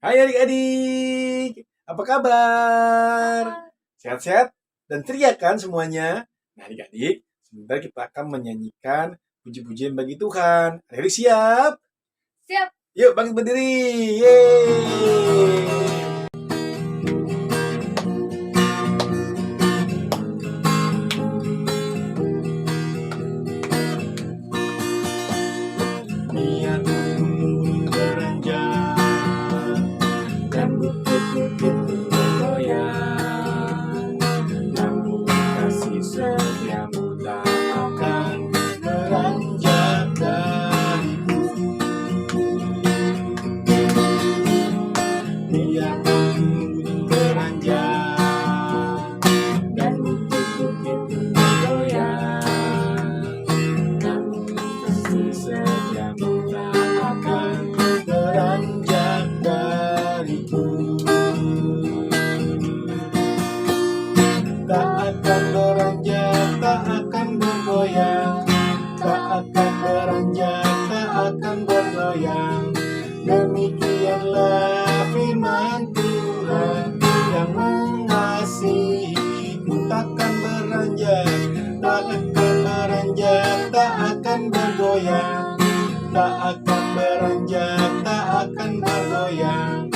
Hai adik-adik, apa kabar? Sehat-sehat dan ceria kan semuanya? Nah adik-adik, sebentar kita akan menyanyikan puji-pujian bagi Tuhan. Adik siap? Siap. Yuk bangkit berdiri. Yeay. Biar gunung beranjak dan bukit-bukit bergoyang, namun kasih setiamu tak akan beranjak dariku. Biar gunung beranjak dan bukit-bukit bergoyang, namun kasih setiamu tak akan beranjak dariku. Tak akan beranjak, tak akan bergoyang, tak akan beranjak, tak akan bergoyang. Demikianlah firman Tuhan yang mengasihiku. Takkan beranjak, tak akan beranjak, tak akan bergoyang, tak akan beranjak, tak akan bergoyang.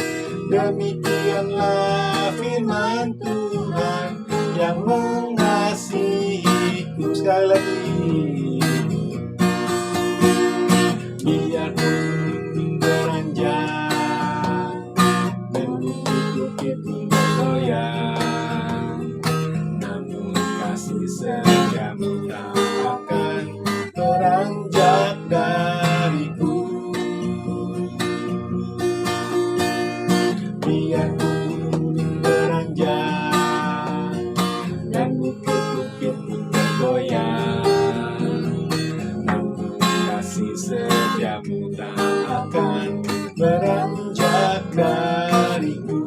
Demikianlah firman Tuhan yang mengasihiku. Sekali lagi. Biar gunung beranjak dan bukit-bukit bergoyang, namun kasih setiamu tak akan beranjak dariku. Biar gunung beranjak dan bukit-bukit bergoyang, namun kasih setiamu tak akan beranjak dariku.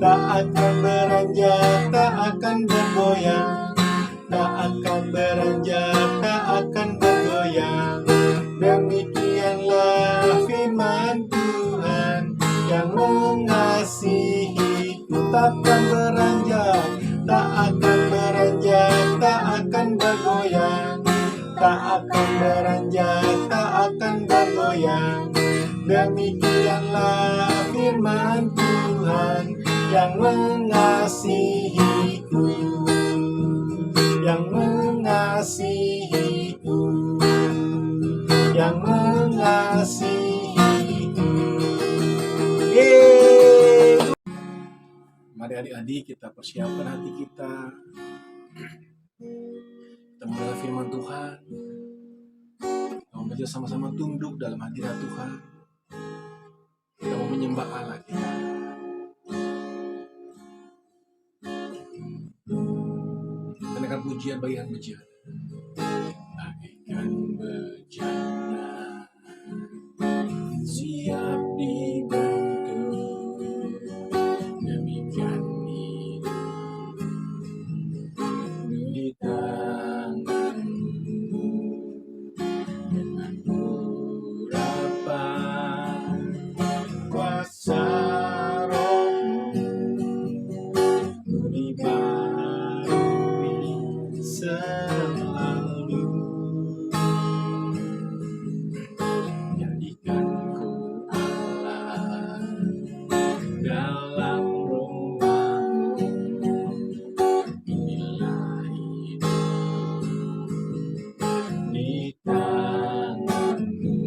Tak akan beranjak, tak akan bergoyang, tak akan beranjak, tak akan bergoyang. Demikianlah firman Tuhan yang mengasihiku. Takkan beranjak, tak akan beranjak, tak akan bergoyang, tak akan beranjak, tak akan bergoyang. Demikianlah firman Tuhan yang mengasihiku, yang mengasihiku, yang mengasihiku. Yeay. Mari adik-adik kita persiapkan hati kita. Kita mendengar firman Tuhan. Kita mau belajar sama-sama tunduk dalam hadirat Tuhan. Kita mau menyembah Allah kita. Mendengar pujian bagian bejana. Bagikan bejana siap dibentuk, demikian hidup di tanganmu. Dengan urapan kuasa Roh-Mu dibarui selalu. Jadikanku Allah dalam rumah-Mu. Inilah hidup di tangan-Mu.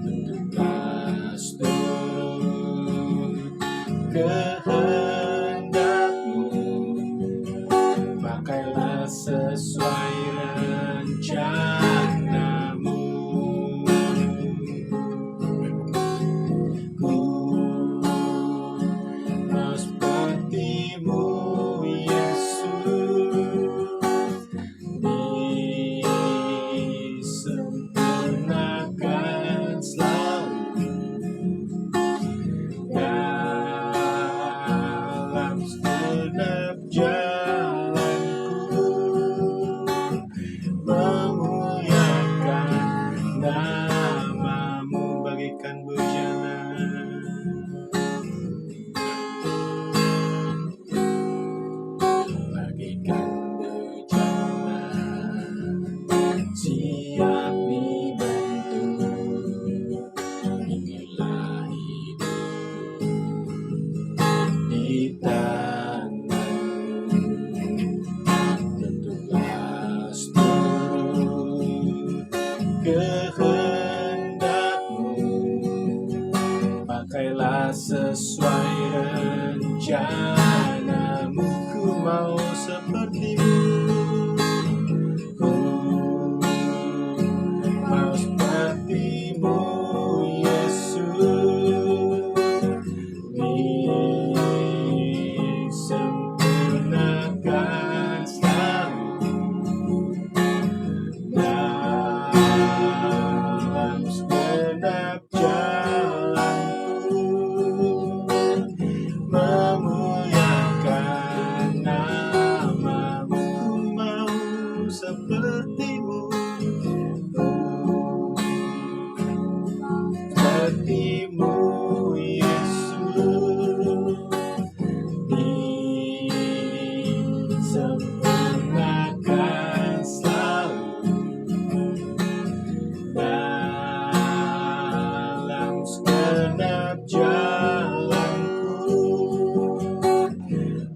Tentulah seturut kehendak-Mu. Pakailah sesuai rencana-Mu. Ku mau seperti-Mu, Yesus, disempurnakan selalu dalam segenap jalanku, memuliakan nama. kehendak-Mu. Pakailah sesuai rencana-Mu, ku mau seperti-Mu. Ku mau seperti-Mu, Yesus. Disempurnakan selalu dalam segenap jalanku, memuliakan nama-Mu. Ku mau seperti-Mu, seperti-Mu, Yesus. Disempurnakan selalu dalam segenap jalanku,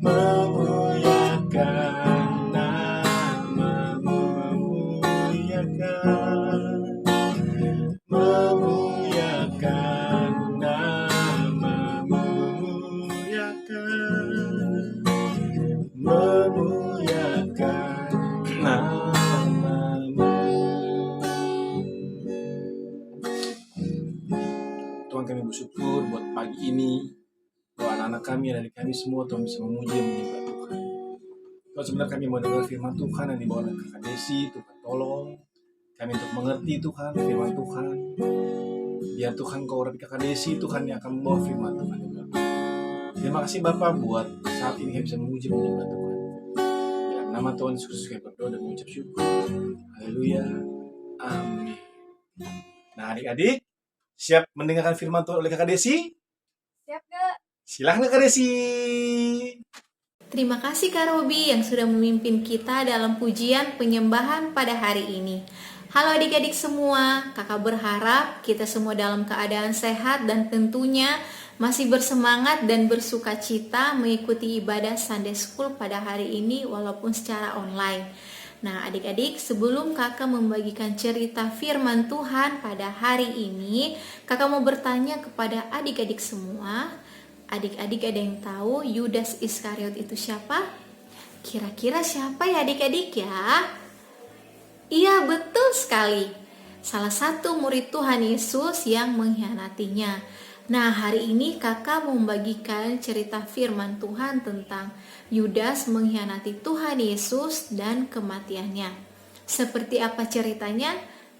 memuliakan nama-Mu, memuliakan nama-Mu, memuliakan nama-Mu. Tuhan, kami bersyukur buat pagi ini, bahwa anak-anak kami, adik kami semua, Tuhan bisa memuji dan menyembah Tuhan. Tuhan, sebenarnya kami mau dengar firman Tuhan yang dibawa oleh Kakak Desi. Tuhan, tolong kami untuk mengerti Tuhan, firman Tuhan. Biar Tuhan Kau urapi Kakak Desi, Tuhan yang akan membawa firman Tuhan. Terima kasih Bapak buat saat ini kami bisa memuji dan menyembah Tuhan. Dalam nama Tuhan Yesus kami berdoa dan mengucap syukur. Haleluya. Amin. Nah, adik-adik, siap mendengarkan firman Tuhan oleh Kakak Desi? Siap, Kak. Silahkan Kakak Desi. Terima kasih Kak Robi yang sudah memimpin kita dalam pujian penyembahan pada hari ini. Halo adik-adik semua, kakak berharap kita semua dalam keadaan sehat dan tentunya masih bersemangat dan bersuka cita mengikuti ibadah Sunday School pada hari ini walaupun secara online. Nah adik-adik, sebelum kakak membagikan cerita firman Tuhan pada hari ini, kakak mau bertanya kepada adik-adik semua. Adik-adik ada yang tahu Yudas Iskariot itu siapa? Kira-kira siapa ya adik-adik ya? Iya, betul sekali. Salah satu murid Tuhan Yesus yang mengkhianatinya. Nah, hari ini kakak mau membagikan cerita firman Tuhan tentang Yudas mengkhianati Tuhan Yesus dan kematiannya. Seperti apa ceritanya?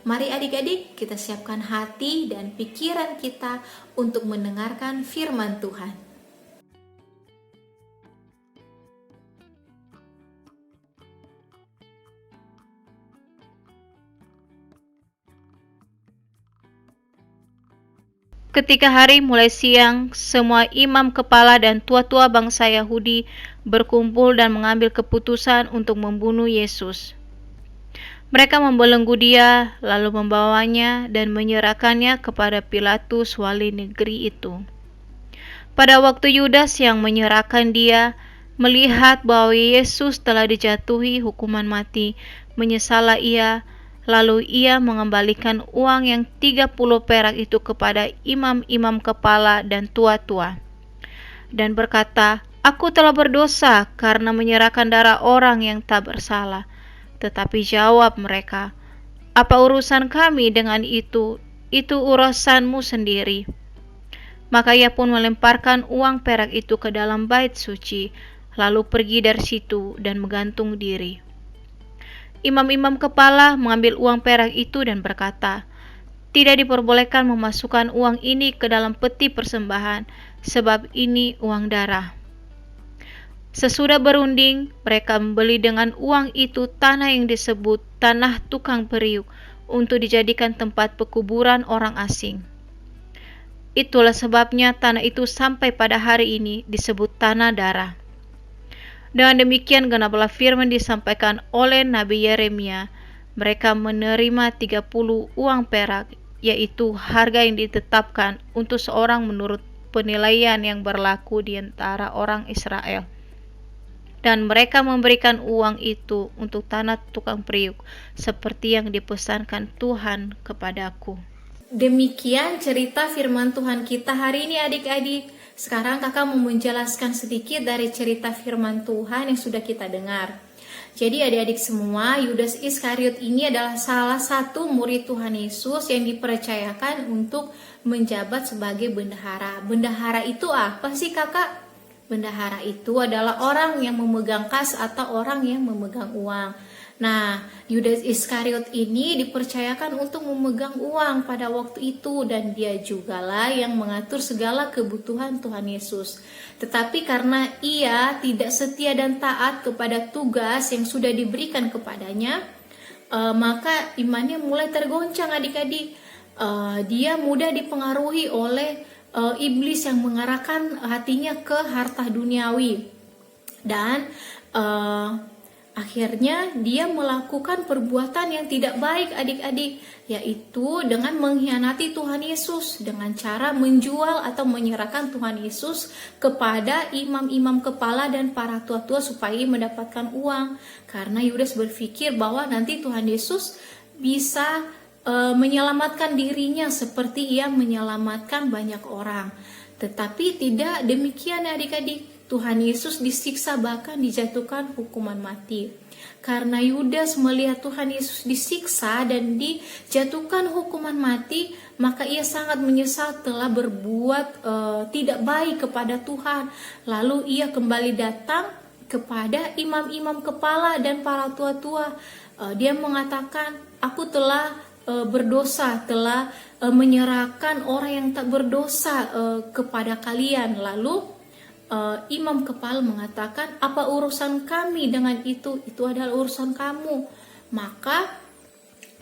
Mari adik-adik kita siapkan hati dan pikiran kita untuk mendengarkan firman Tuhan. Ketika hari mulai siang, semua imam kepala dan tua-tua bangsa Yahudi berkumpul dan mengambil keputusan untuk membunuh Yesus. Mereka membelenggu dia, lalu membawanya dan menyerahkannya kepada Pilatus, wali negeri itu. Pada waktu Yudas yang menyerahkan dia, melihat bahwa Yesus telah dijatuhi hukuman mati, menyesallah ia. Lalu ia mengembalikan uang yang 30 perak itu kepada imam-imam kepala dan tua-tua. Dan berkata, "Aku telah berdosa karena menyerahkan darah orang yang tak bersalah." Tetapi jawab mereka, "Apa urusan kami dengan itu? Itu urusanmu sendiri." Maka ia pun melemparkan uang perak itu ke dalam bait suci, lalu pergi dari situ dan menggantung diri. Imam-imam kepala mengambil uang perak itu dan berkata, "Tidak diperbolehkan memasukkan uang ini ke dalam peti persembahan, sebab ini uang darah." Sesudah berunding, mereka membeli dengan uang itu tanah yang disebut tanah tukang periuk untuk dijadikan tempat pekuburan orang asing. Itulah sebabnya tanah itu sampai pada hari ini disebut tanah darah. Dengan demikian genaplah firman disampaikan oleh Nabi Yeremia. Mereka menerima 30 uang perak, yaitu harga yang ditetapkan untuk seorang menurut penilaian yang berlaku di antara orang Israel. dan mereka memberikan uang itu untuk tanah tukang periuk, seperti yang dipesankan Tuhan kepadaku. Demikian cerita firman Tuhan kita hari ini adik-adik. Sekarang kakak mau menjelaskan sedikit dari cerita firman Tuhan yang sudah kita dengar. Jadi adik-adik semua, Yudas Iskariot ini adalah salah satu murid Tuhan Yesus yang dipercayakan untuk menjabat sebagai bendahara. Bendahara itu apa sih kakak? Bendahara itu adalah orang yang memegang kas atau orang yang memegang uang. Nah, Yudas Iskariot ini dipercayakan untuk memegang uang pada waktu itu, dan dia jugalah yang mengatur segala kebutuhan Tuhan Yesus. Tetapi karena ia tidak setia dan taat kepada tugas yang sudah diberikan kepadanya, maka imannya mulai tergoncang adik-adik. Dia mudah dipengaruhi oleh iblis yang mengarahkan hatinya ke harta duniawi, dan akhirnya dia melakukan perbuatan yang tidak baik adik-adik, yaitu dengan mengkhianati Tuhan Yesus dengan cara menjual atau menyerahkan Tuhan Yesus kepada imam-imam kepala dan para tua-tua supaya mendapatkan uang. Karena Yudas berpikir bahwa nanti Tuhan Yesus bisa menyelamatkan dirinya seperti ia menyelamatkan banyak orang. Tetapi tidak demikian adik-adik. Tuhan Yesus disiksa, bahkan dijatuhkan hukuman mati. Karena Yudas melihat Tuhan Yesus disiksa dan dijatuhkan hukuman mati, maka ia sangat menyesal telah berbuat tidak baik kepada Tuhan. Lalu ia kembali datang kepada imam-imam kepala dan para tua-tua. Dia mengatakan, aku telah berdosa, telah menyerahkan orang yang tak berdosa kepada kalian. Lalu imam kepala mengatakan, apa urusan kami dengan itu? Itu adalah urusan kamu. Maka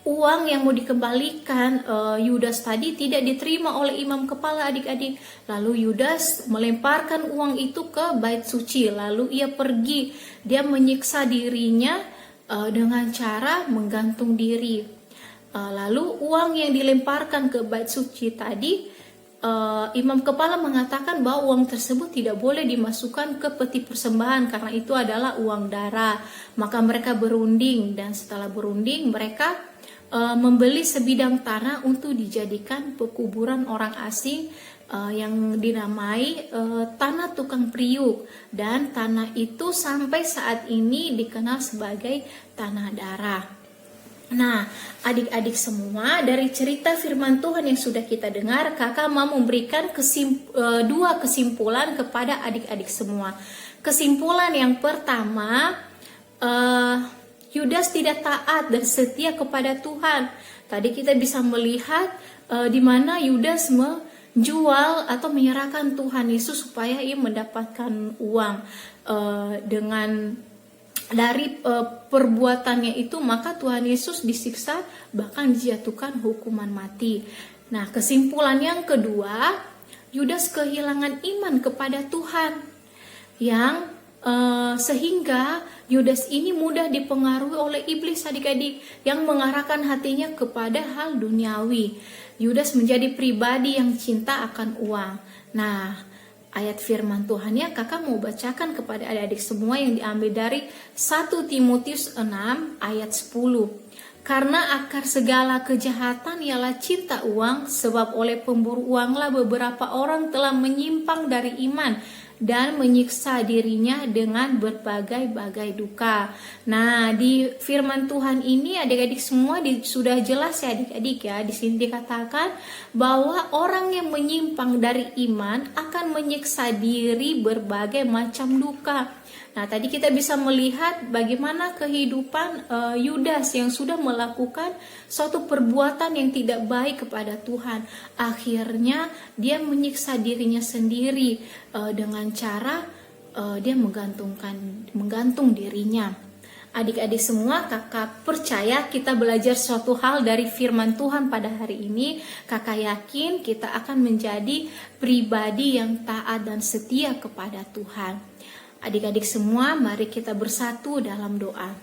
uang yang mau dikembalikan Yudas tadi tidak diterima oleh imam kepala adik-adik. Lalu Yudas melemparkan uang itu ke bait suci. Lalu ia pergi. Dia menyiksa dirinya dengan cara menggantung diri. Lalu uang yang dilemparkan ke bait suci tadi, imam kepala mengatakan bahwa uang tersebut tidak boleh dimasukkan ke peti persembahan karena itu adalah uang darah. Maka mereka berunding, dan setelah berunding mereka membeli sebidang tanah untuk dijadikan pekuburan orang asing yang dinamai tanah tukang periuk, dan tanah itu sampai saat ini dikenal sebagai tanah darah. Nah, adik-adik semua, dari cerita firman Tuhan yang sudah kita dengar, kakak mau memberikan dua kesimpulan kepada adik-adik semua. Kesimpulan yang pertama, Yudas tidak taat dan setia kepada Tuhan. Tadi kita bisa melihat di mana Yudas menjual atau menyerahkan Tuhan Yesus supaya ia mendapatkan uang. Dengan dari perbuatannya itu, maka Tuhan Yesus disiksa, bahkan dijatuhkan hukuman mati. Nah, kesimpulan yang kedua, Yudas kehilangan iman kepada Tuhan, yang sehingga Yudas ini mudah dipengaruhi oleh iblis adik-adik, yang mengarahkan hatinya kepada hal duniawi. Yudas menjadi pribadi yang cinta akan uang. Nah, ayat firman Tuhannya kakak mau bacakan kepada adik-adik semua yang diambil dari 1 Timotius 6 ayat 10. Karena akar segala kejahatan ialah cinta uang, sebab oleh pemburu uanglah beberapa orang telah menyimpang dari iman dan menyiksa dirinya dengan berbagai-bagai duka. Nah, di firman Tuhan ini adik-adik semua sudah jelas ya adik-adik ya. Di sini dikatakan bahwa orang yang menyimpang dari iman akan menyiksa diri berbagai macam duka. Nah, tadi kita bisa melihat bagaimana kehidupan Yudas yang sudah melakukan suatu perbuatan yang tidak baik kepada Tuhan. Akhirnya dia menyiksa dirinya sendiri dengan cara dia menggantung dirinya. Adik-adik semua, kakak percaya kita belajar suatu hal dari firman Tuhan pada hari ini. Kakak yakin kita akan menjadi pribadi yang taat dan setia kepada Tuhan. Adik-adik semua, mari kita bersatu dalam doa.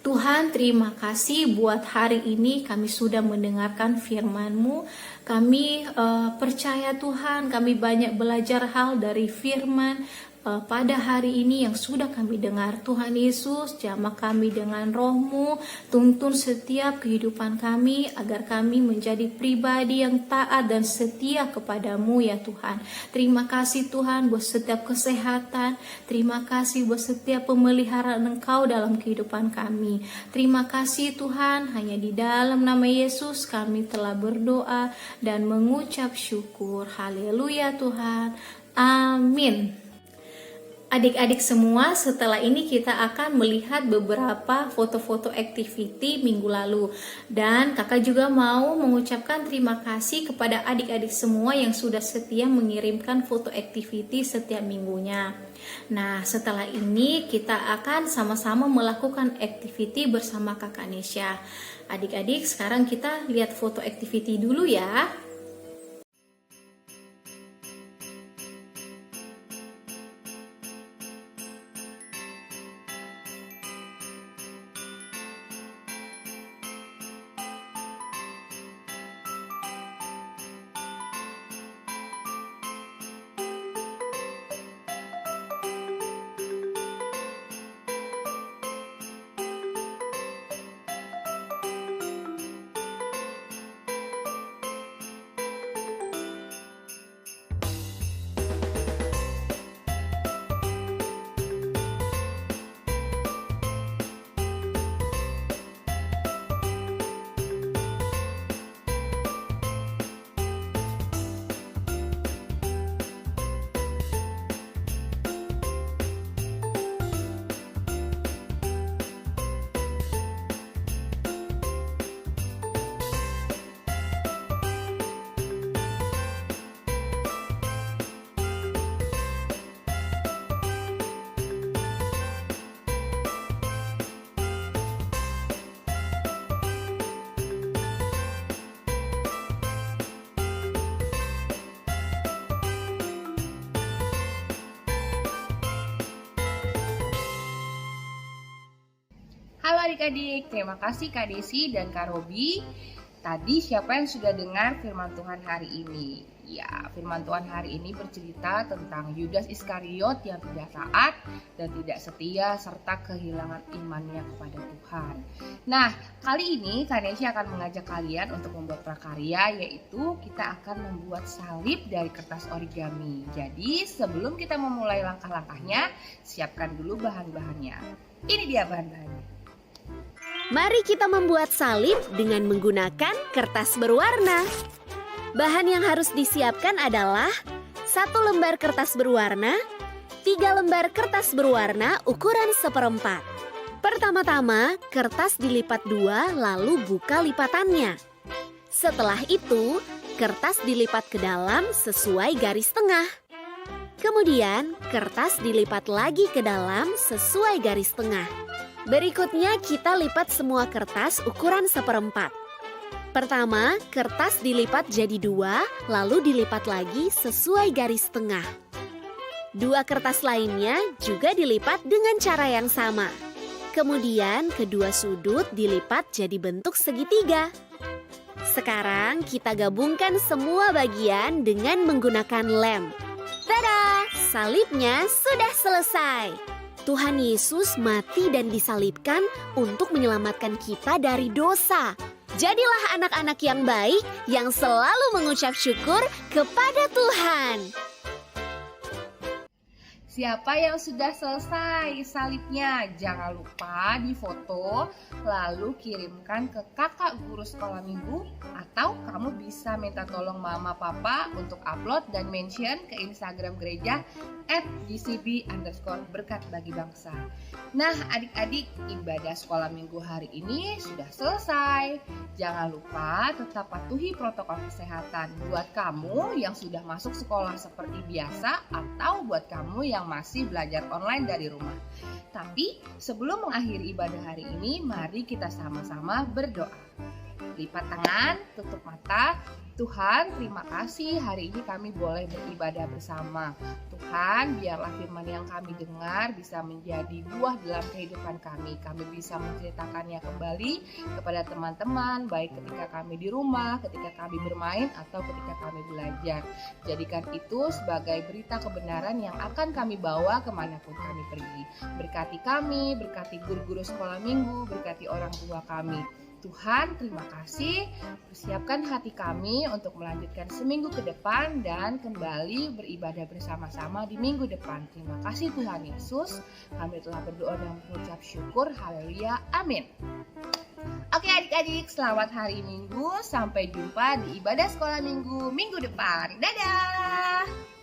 Tuhan, terima kasih buat hari ini kami sudah mendengarkan firman-Mu. Kami percaya Tuhan, kami banyak belajar hal dari firman pada hari ini yang sudah kami dengar. Tuhan Yesus, jamah kami dengan Roh-Mu, tuntun setiap kehidupan kami agar kami menjadi pribadi yang taat dan setia kepadamu ya Tuhan. Terima kasih Tuhan buat setiap kesehatan, terima kasih buat setiap pemeliharaan Engkau dalam kehidupan kami. Terima kasih Tuhan, hanya di dalam nama Yesus kami telah berdoa dan mengucap syukur. Haleluya Tuhan. Amin. Adik-adik semua, setelah ini kita akan melihat beberapa foto-foto activity minggu lalu. Dan kakak juga mau mengucapkan terima kasih kepada adik-adik semua yang sudah setia mengirimkan foto activity setiap minggunya. Nah, setelah ini kita akan sama-sama melakukan activity bersama kakak Nesya. Adik-adik, sekarang kita lihat foto activity dulu ya. Halo adik-adik, terima kasih Kak Desi dan Kak Robi. Tadi siapa yang sudah dengar firman Tuhan hari ini? Ya, firman Tuhan hari ini bercerita tentang Yudas Iskariot yang tidak taat dan tidak setia serta kehilangan imannya kepada Tuhan. Nah, kali ini Kak Desi akan mengajak kalian untuk membuat prakarya, yaitu kita akan membuat salib dari kertas origami. Jadi, sebelum kita memulai langkah-langkahnya, siapkan dulu bahan-bahannya. Ini dia bahan-bahannya. Mari kita membuat salib dengan menggunakan kertas berwarna. Bahan yang harus disiapkan adalah 1 lembar kertas berwarna, 3 lembar kertas berwarna ukuran 1/4. Pertama-tama, kertas dilipat 2 lalu buka lipatannya. Setelah itu, kertas dilipat ke dalam sesuai garis tengah. Kemudian, kertas dilipat lagi ke dalam sesuai garis tengah. Berikutnya kita lipat semua kertas ukuran 1/4. Pertama, kertas dilipat jadi 2, lalu dilipat lagi sesuai garis tengah. 2 kertas lainnya juga dilipat dengan cara yang sama. Kemudian kedua sudut dilipat jadi bentuk segitiga. Sekarang kita gabungkan semua bagian dengan menggunakan lem. Tada! Salibnya sudah selesai. Tuhan Yesus mati dan disalibkan untuk menyelamatkan kita dari dosa. Jadilah anak-anak yang baik yang selalu mengucap syukur kepada Tuhan. Siapa yang sudah selesai salibnya? Jangan lupa difoto, lalu kirimkan ke kakak guru sekolah minggu, atau kamu bisa minta tolong mama papa untuk upload dan mention ke Instagram gereja @gcb_berkat-bagi-bangsa. Nah adik-adik, ibadah sekolah minggu hari ini sudah selesai. Jangan lupa tetap patuhi protokol kesehatan buat kamu yang sudah masuk sekolah seperti biasa, atau buat kamu yang masih belajar online dari rumah. Tapi sebelum mengakhiri ibadah hari ini, mari kita sama-sama berdoa. Lipat tangan, tutup mata, Tuhan, terima kasih hari ini kami boleh beribadah bersama. Tuhan, biarlah firman yang kami dengar bisa menjadi buah dalam kehidupan kami. Kami bisa menceritakannya kembali kepada teman-teman, baik ketika kami di rumah, ketika kami bermain, atau ketika kami belajar. Jadikan itu sebagai berita kebenaran yang akan kami bawa kemanapun kami pergi. Berkati kami, berkati guru-guru sekolah minggu, berkati orang tua kami. Tuhan, terima kasih. Persiapkan hati kami untuk melanjutkan seminggu ke depan dan kembali beribadah bersama-sama di minggu depan. Terima kasih Tuhan Yesus. Kami telah berdoa dan mengucap syukur. Haleluya. Amin. Oke adik-adik, selamat hari Minggu. Sampai jumpa di ibadah sekolah minggu depan. Dadah!